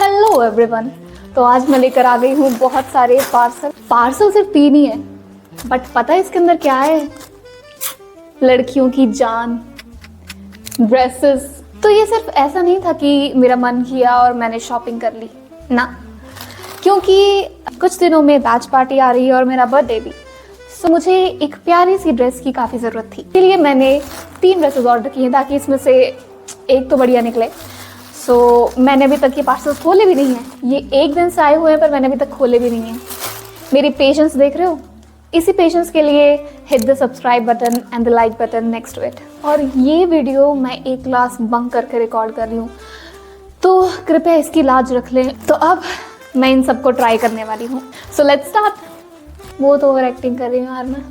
Hello everyone. तो आज मैं लेकर आ गई हूँ बहुत सारे पार्सल सिर्फ 3 ही है, बट पता है इसके अंदर क्या है? लड़कियों की जान, ड्रेसेस। तो ये सिर्फ ऐसा नहीं था कि मेरा मन किया और मैंने शॉपिंग कर ली ना, क्योंकि कुछ दिनों में बैच पार्टी आ रही है और मेरा बर्थडे भी। सो मुझे एक प्यारी सी ड्रेस की काफ़ी ज़रूरत थी, इसलिए मैंने 3 ड्रेसेस ऑर्डर किए ताकि इसमें से एक तो बढ़िया निकले। सो मैंने अभी तक ये पार्सल खोले भी नहीं हैं। ये एक दिन से आए हुए हैं पर मैंने अभी तक खोले भी नहीं हैं। मेरी पेशेंस देख रहे हो? इसी पेशेंस के लिए hit the subscribe button and the like button next to it. और ये वीडियो मैं एक क्लास बंक करके रिकॉर्ड कर रही हूँ, तो कृपया इसकी लाज रख लें। तो अब मैं इन सबको ट्राई करने वाली हूँ। So let's start. वो तो ओवर एक्टिंग कर रही हूँ यार मैं।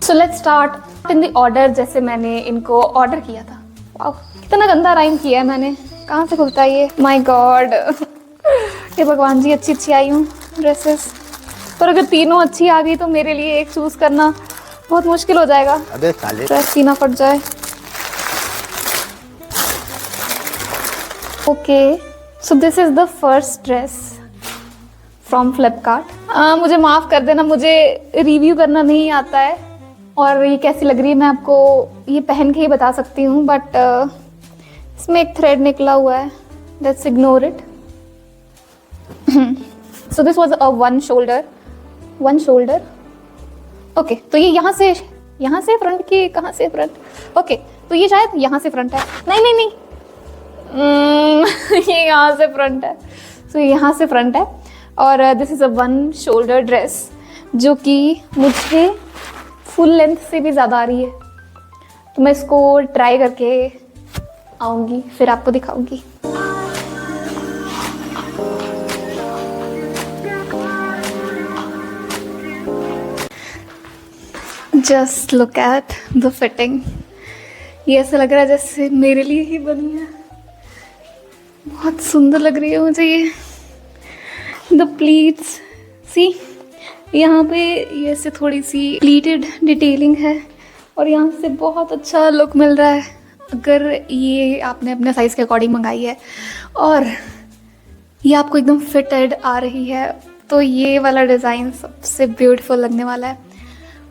So let's start in the order जैसे मैंने इनको ऑर्डर किया था। वाओ, कितना गंदा राइम किया है मैंने। कहाँ से खुलता है ये? My God. ये भगवान जी, अच्छी अच्छी आई हूँ ड्रेसेस, पर अगर तीनों अच्छी आ गई तो मेरे लिए एक चूज करना बहुत मुश्किल हो जाएगा। अबे साले, ड्रेस सीना फट जाए। Okay, so this is the first dress from Flipkart. मुझे माफ़ कर देना, मुझे रिव्यू करना नहीं आता है और ये कैसी लग रही है मैं आपको ये पहन के ही बता सकती हूँ, बट इसमें एक थ्रेड निकला हुआ है। Let's ignore it. So this was a one shoulder. Okay, तो ये यहाँ से फ्रंट की, कहाँ से फ्रंट? ओके, तो ये शायद यहाँ से फ्रंट है। नहीं ये यहाँ से फ्रंट है। सो यहाँ से फ्रंट है और this is a one shoulder dress जो कि मुझे फुल लेंथ से भी ज़्यादा आ रही है। तो मैं इसको ट्राई करके आऊँगी, फिर आपको दिखाऊंगी। Just look at the fitting. ये ऐसा लग रहा है जैसे मेरे लिए ही बनी है। बहुत सुंदर लग रही है मुझे ये। द प्लीट्स, सी यहाँ पे ये से थोड़ी सी प्लीटेड डिटेलिंग है और यहाँ से बहुत अच्छा लुक मिल रहा है अगर ये आपने अपने साइज़ के अकॉर्डिंग मंगाई है और ये आपको एकदम फिटेड आ रही है, तो ये वाला डिज़ाइन सबसे ब्यूटीफुल लगने वाला है।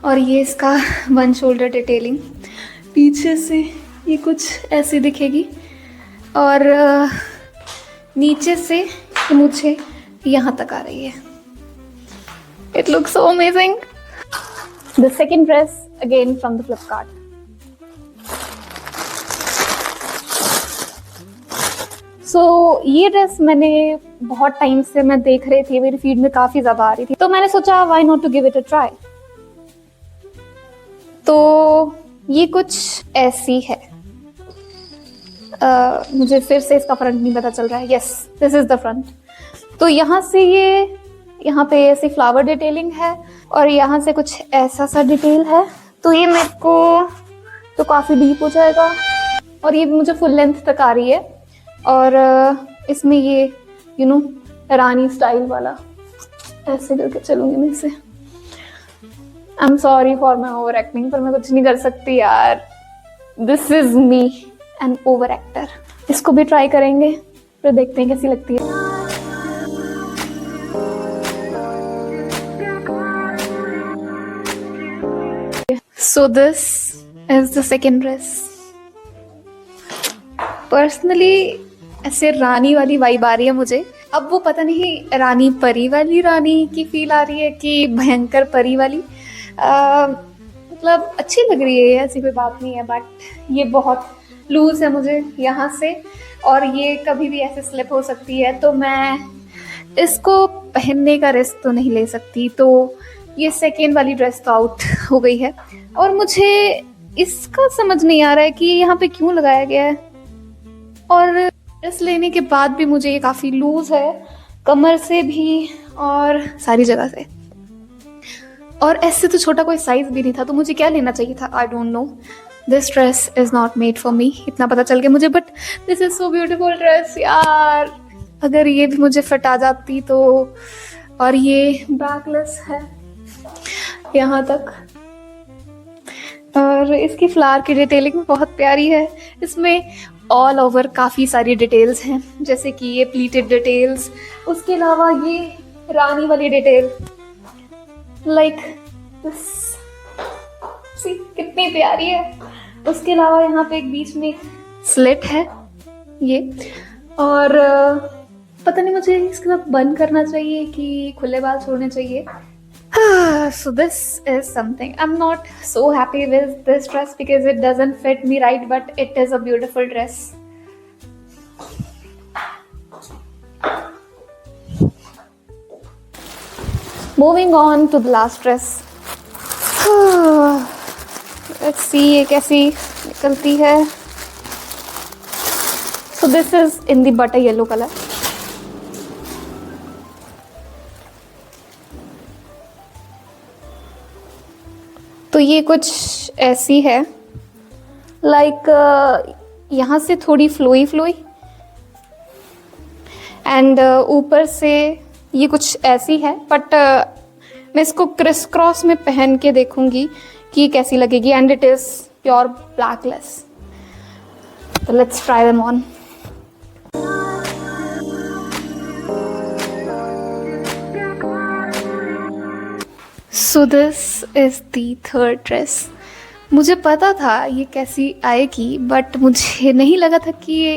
और ये इसका वन शोल्डर डिटेलिंग पीछे से ये कुछ ऐसी दिखेगी और नीचे से ये मुझे यहाँ तक आ रही है। It looks so amazing. The second dress again from the Flipkart. So ये ड्रेस मैंने बहुत टाइम से मैं देख रही थी, मेरी फीड में काफ़ी ज़्यादा आ रही थी, तो मैंने सोचा why not to give it a try. तो ये कुछ ऐसी है। मुझे फिर से इसका फ्रंट नहीं पता चल रहा है। Yes, this is the front. तो यहाँ से ये यहाँ पे ऐसी फ्लावर डिटेलिंग है और यहाँ से कुछ ऐसा सा डिटेल है। तो ये मेरे को तो काफ़ी डीप हो जाएगा और ये मुझे फुल लेंथ तक आ रही है और इसमें ये रानी स्टाइल वाला ऐसे करके चलूँगी मैं इसे। I am sorry for my over acting, पर मैं कुछ नहीं कर सकती यार। This is me, an over actor. इसको भी ट्राई करेंगे, फिर देखते हैं कैसी लगती है। So this is the second dress. Personally ऐसे रानी वाली वाइब आ रही है मुझे। अब वो पता नहीं रानी परी वाली रानी की फील आ रही है कि भयंकर परी वाली। मतलब अच्छी लग रही है, ऐसी कोई बात नहीं है, बट ये बहुत लूज है मुझे यहाँ से और ये कभी भी ऐसे स्लिप हो सकती है, तो मैं इसको पहनने का रिस्क तो नहीं ले सकती। तो ये सेकेंड वाली ड्रेस तो आउट हो गई है और मुझे इसका समझ नहीं आ रहा है कि यहाँ पे क्यों लगाया गया है। और ड्रेस लेने के बाद भी मुझे ये काफ़ी लूज है, कमर से भी और सारी जगह से। और ऐसे तो छोटा कोई साइज भी नहीं था, तो मुझे क्या लेना चाहिए था? I don't know. This dress is not made for me, इतना पता चल गया मुझे। But this is so beautiful dress यार। अगर ये भी मुझे फिट आ जाती तो। और ये बैकलेस है यहाँ तक और इसकी फ्लावर की डिटेलिंग बहुत प्यारी है। इसमें ऑल ओवर काफ़ी सारी डिटेल्स हैं, जैसे कि ये प्लीटेड डिटेल्स, उसके अलावा ये रानी वाली डिटेल, लाइक दिस, सी कितनी प्यारी है। उसके अलावा यहाँ पे एक बीच में एक स्लिट है ये, और पता नहीं मुझे इसके साथ बंद करना चाहिए कि खुले बाल छोड़ने चाहिए। So this is something. I'm not so happy with this dress because it doesn't fit me right, but it is a beautiful dress. Moving on to the last dress. Let's see ये कैसी निकलती है। So this is in the butter yellow color. तो ये कुछ ऐसी है, like यहाँ से थोड़ी फ्लोई फ्लोई, एंड ऊपर से ये कुछ ऐसी है, बट मैं इसको क्रिस क्रॉस में पहन के देखूंगी कि ये कैसी लगेगी, एंड इट इज़ प्योर ब्लैकलेस। तो let's try them on. So this is the third dress. मुझे पता था ये कैसी आएगी, बट मुझे नहीं लगा था कि ये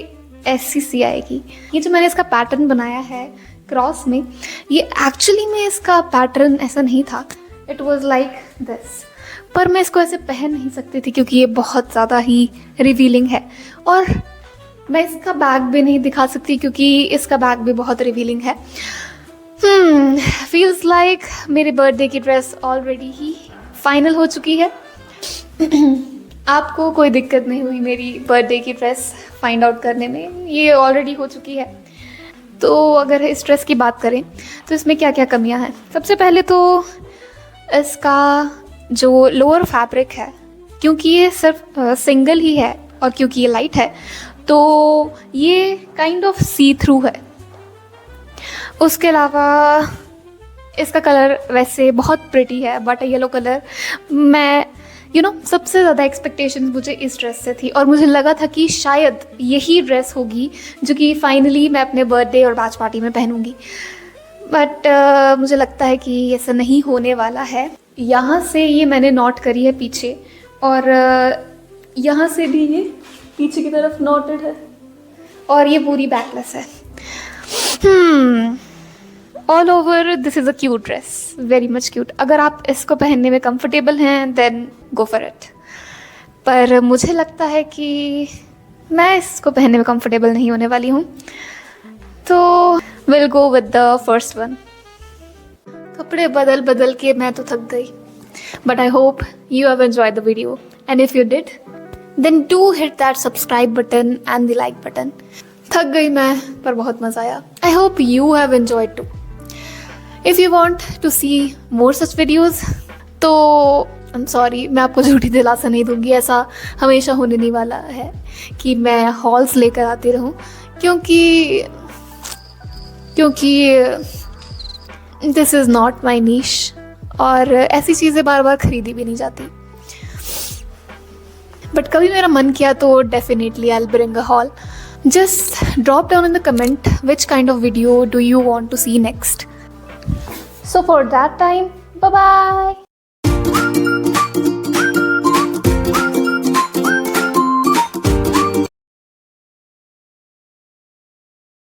ऐसी सी आएगी। ये जो मैंने इसका पैटर्न बनाया है क्रॉस में, ये एक्चुअली में इसका पैटर्न ऐसा नहीं था, इट वॉज लाइक दिस। पर मैं इसको ऐसे पहन नहीं सकती थी क्योंकि ये बहुत ज़्यादा ही रिवीलिंग है, और मैं इसका बैग भी नहीं दिखा सकती क्योंकि इसका बैग भी बहुत रिवीलिंग है। फील्स लाइक मेरे बर्थडे की ड्रेस ऑलरेडी ही फाइनल हो चुकी है। आपको कोई दिक्कत नहीं हुई मेरी बर्थडे की ड्रेस फाइंड आउट करने में, ये ऑलरेडी हो चुकी है। तो अगर इस ड्रेस की बात करें तो इसमें क्या क्या कमियां हैं। सबसे पहले तो इसका जो लोअर फैब्रिक है, क्योंकि ये सिर्फ सिंगल ही है और क्योंकि ये लाइट है तो ये काइंड ऑफ सी थ्रू है। उसके अलावा इसका कलर वैसे बहुत प्रिटी है, बट येलो कलर, मैं सबसे ज़्यादा एक्सपेक्टेशंस मुझे इस ड्रेस से थी, और मुझे लगा था कि शायद यही ड्रेस होगी जो कि फाइनली मैं अपने बर्थडे और बैच पार्टी में पहनूंगी। बट मुझे लगता है कि ऐसा नहीं होने वाला है। यहाँ से ये मैंने नॉट करी है पीछे, और यहाँ से भी ये पीछे की तरफ नॉटेड है, और ये पूरी बैकलेस है। All over this is a cute dress, very much cute. अगर आप इसको पहनने में कंफर्टेबल हैं देन गो फॉर इट, पर मुझे लगता है कि मैं इसको पहनने में कंफर्टेबल नहीं होने वाली हूँ, तो will go with the first one. कपड़े बदल बदल के मैं तो थक गई, but I hope you have enjoyed the video, and if you did then do hit that subscribe button and the like button. थक गई मैं, पर बहुत मज़ा आया। I hope you have enjoyed too. If you want to see more such videos तो I am sorry, मैं आपको झूठी दिलासा नहीं दूंगी। ऐसा हमेशा होने नहीं वाला है कि मैं हॉल्स लेकर आती रहूं, क्योंकि दिस इज़ नॉट माई नीश, और ऐसी चीज़ें बार बार खरीदी भी नहीं जाती। बट कभी मेरा मन किया तो definitely I will bring a hall. Just drop down in the comment which kind of video do you want to see next. So for that time, bye bye.